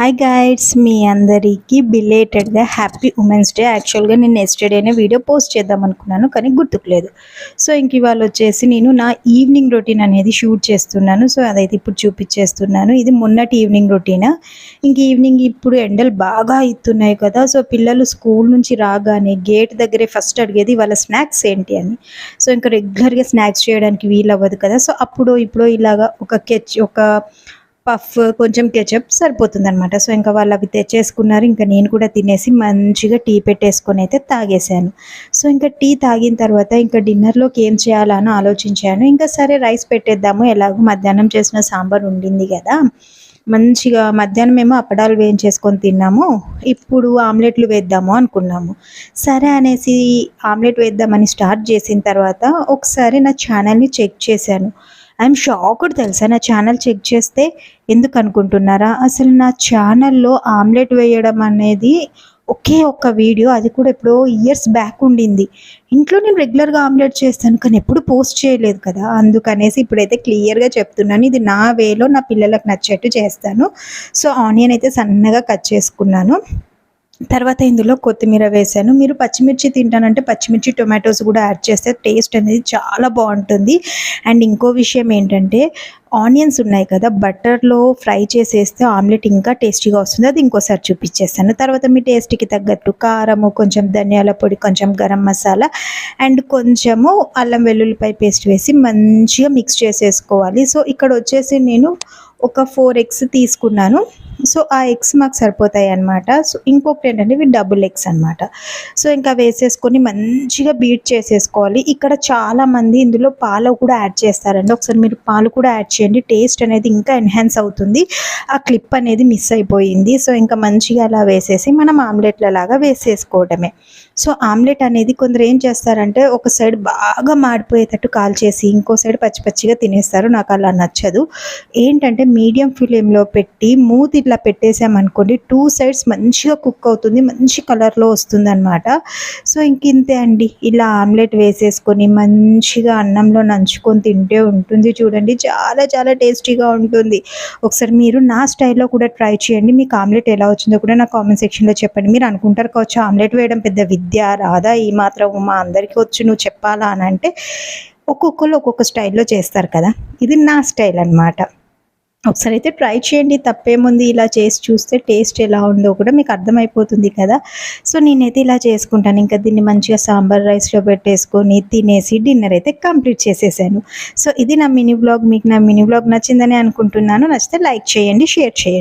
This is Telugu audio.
హాయ్ గైడ్స్, మీ అందరికీ బిలేటెడ్గా హ్యాపీ ఉమెన్స్ డే. యాక్చువల్గా నేను ఎస్టర్డేనే వీడియో పోస్ట్ చేద్దాం అనుకున్నాను, కానీ గుర్తుకులేదు. సో ఇంక ఇవాళ వచ్చేసి నేను నా ఈవినింగ్ రొటీన్ అనేది షూట్ చేస్తున్నాను. సో అదైతే ఇప్పుడు చూపించేస్తున్నాను. ఇది మొన్నటి ఈవినింగ్ రొటీన్. ఇంక ఈవినింగ్ ఇప్పుడు ఎండలు బాగా అవుతున్నాయి కదా. సో పిల్లలు స్కూల్ నుంచి రాగానే గేట్ దగ్గరే ఫస్ట్ అడిగేది వాళ్ళ స్నాక్స్ ఏంటి అని. సో ఇంకా రెగ్యులర్గా స్నాక్స్ చేయడానికి వీలు అవ్వదు కదా. సో అప్పుడు ఇప్పుడు ఇలాగా ఒక పఫ్, కొంచెం కెచప్ సరిపోతుందనమాట. సో ఇంకా వాళ్ళు అవి తెచ్చేసుకున్నారు. ఇంకా నేను కూడా తినేసి మంచిగా టీ పెట్టేసుకొని అయితే తాగేశాను. సో ఇంకా టీ తాగిన తర్వాత ఇంకా డిన్నర్లోకి ఏం చేయాలని ఆలోచించాను. ఇంకా సరే రైస్ పెట్టేద్దాము, ఎలాగో మధ్యాహ్నం చేసిన సాంబార్ ఉండింది కదా. మంచిగా మధ్యాహ్నం ఏమో అప్పడాలు వేయించేసుకొని తిన్నాము, ఇప్పుడు ఆమ్లెట్లు వేద్దాము అనుకున్నాము. సరే అనేసి ఆమ్లెట్ వేద్దామని స్టార్ట్ చేసిన తర్వాత ఒకసారి నా ఛానల్ని చెక్ చేశాను. ఐఎమ్ షాక్డ్ తెలుసా. నా ఛానల్ చెక్ చేస్తే ఎందుకు అనుకుంటున్నారా, అసలు నా ఛానల్లో ఆమ్లెట్ వేయడం అనేది ఒకే ఒక్క వీడియో, అది కూడా ఎప్పుడో ఇయర్స్ బ్యాక్ ఉండింది. ఇంట్లో నేను రెగ్యులర్గా ఆమ్లెట్ చేస్తాను, కానీ ఎప్పుడు పోస్ట్ చేయలేదు కదా. అందుకనేసి ఇప్పుడైతే క్లియర్గా చెప్తున్నాను, ఇది నా వేలో నా పిల్లలకు నచ్చేట్టు చేస్తాను. సో ఆనియన్ అయితే సన్నగా కట్ చేసుకున్నాను. తర్వాత ఇందులో కొత్తిమీర వేసాను. మీరు పచ్చిమిర్చి తింటానంటే పచ్చిమిర్చి, టొమాటోస్ కూడా యాడ్ చేస్తే టేస్ట్ అనేది చాలా బాగుంటుంది. అండ్ ఇంకో విషయం ఏంటంటే, ఆనియన్స్ ఉన్నాయి కదా, బటర్లో ఫ్రై చేసేస్తే ఆమ్లెట్ ఇంకా టేస్టీగా వస్తుంది. అది ఇంకోసారి చూపించేస్తాను. తర్వాత మీ టేస్ట్కి తగ్గట్టు కారము, కొంచెం ధనియాల పొడి, కొంచెం గరం మసాలా అండ్ కొంచెము అల్లం వెల్లుల్లిపాయ పేస్ట్ వేసి మంచిగా మిక్స్ చేసేసుకోవాలి. సో ఇక్కడ వచ్చేసి నేను ఒక 4 ఎగ్స్ తీసుకున్నాను. సో ఆ ఎగ్స్ మాకు సరిపోతాయి అన్నమాట. సో ఇంకొకటి ఏంటంటే ఇవి డబుల్ ఎగ్స్ అనమాట. సో ఇంకా వేసేసుకొని మంచిగా బీట్ చేసేసుకోవాలి. ఇక్కడ చాలామంది ఇందులో పాలు కూడా యాడ్ చేస్తారండి. ఒకసారి మీరు పాలు కూడా యాడ్ చేయండి, టేస్ట్ అనేది ఇంకా ఎన్హాన్స్ అవుతుంది. ఆ క్లిప్ అనేది మిస్ అయిపోయింది. సో ఇంకా మంచిగా అలా వేసేసి మనం ఆమ్లెట్ల లాగా వేసేసుకోవడమే. సో ఆమ్లెట్ అనేది కొందరు ఏం చేస్తారంటే ఒక సైడ్ బాగా మాడిపోయేటట్టు కాల్చేసి ఇంకో సైడ్ పచ్చి పచ్చిగా తినేస్తారు. నాకు అలా నచ్చదు. ఏంటంటే మీడియం ఫ్లేమ్లో పెట్టి మూతి ఇట్లా పెట్టేసామనుకోండి, 2 సైడ్స్ మంచిగా కుక్ అవుతుంది, మంచి కలర్లో వస్తుంది అనమాట. సో ఇంతే అండి. ఇలా ఆమ్లెట్ వేసేసుకొని మంచిగా అన్నంలో నంచుకొని తింటే ఉంటుంది చూడండి, చాలా చాలా టేస్టీగా ఉంటుంది. ఒకసారి మీరు నా స్టైల్లో కూడా ట్రై చేయండి. మీకు ఆమ్లెట్ ఎలా వచ్చిందో కూడా నా కామెంట్ సెక్షన్లో చెప్పండి. మీరు అనుకుంటారు కావచ్చు ఆమ్లెట్ వేయడం పెద్ద విద్య రాదా, ఈ మాత్రం మా అందరికీ వచ్చి నువ్వు చెప్పాలా అని అంటే, ఒక్కొక్కరు ఒక్కొక్క స్టైల్లో చేస్తారు కదా. ఇది నా స్టైల్ అనమాట. ఒకసారి అయితే ట్రై చేయండి, తప్పేముంది. ఇలా చేసి చూస్తే టేస్ట్ ఎలా ఉందో కూడా మీకు అర్థమైపోతుంది కదా. సో నేనైతే ఇలా చేసుకుంటాను. ఇంకా దీన్ని మంచిగా సాంబార్ రైస్లో పెట్టేసుకొని తినేసి డిన్నర్ అయితే కంప్లీట్ చేసేసాను. సో ఇది నా మినీ వ్లాగ్. మీకు నా మినీ వ్లాగ్ నచ్చిందని అనుకుంటున్నాను. నచ్చితే లైక్ చేయండి, షేర్ చేయండి.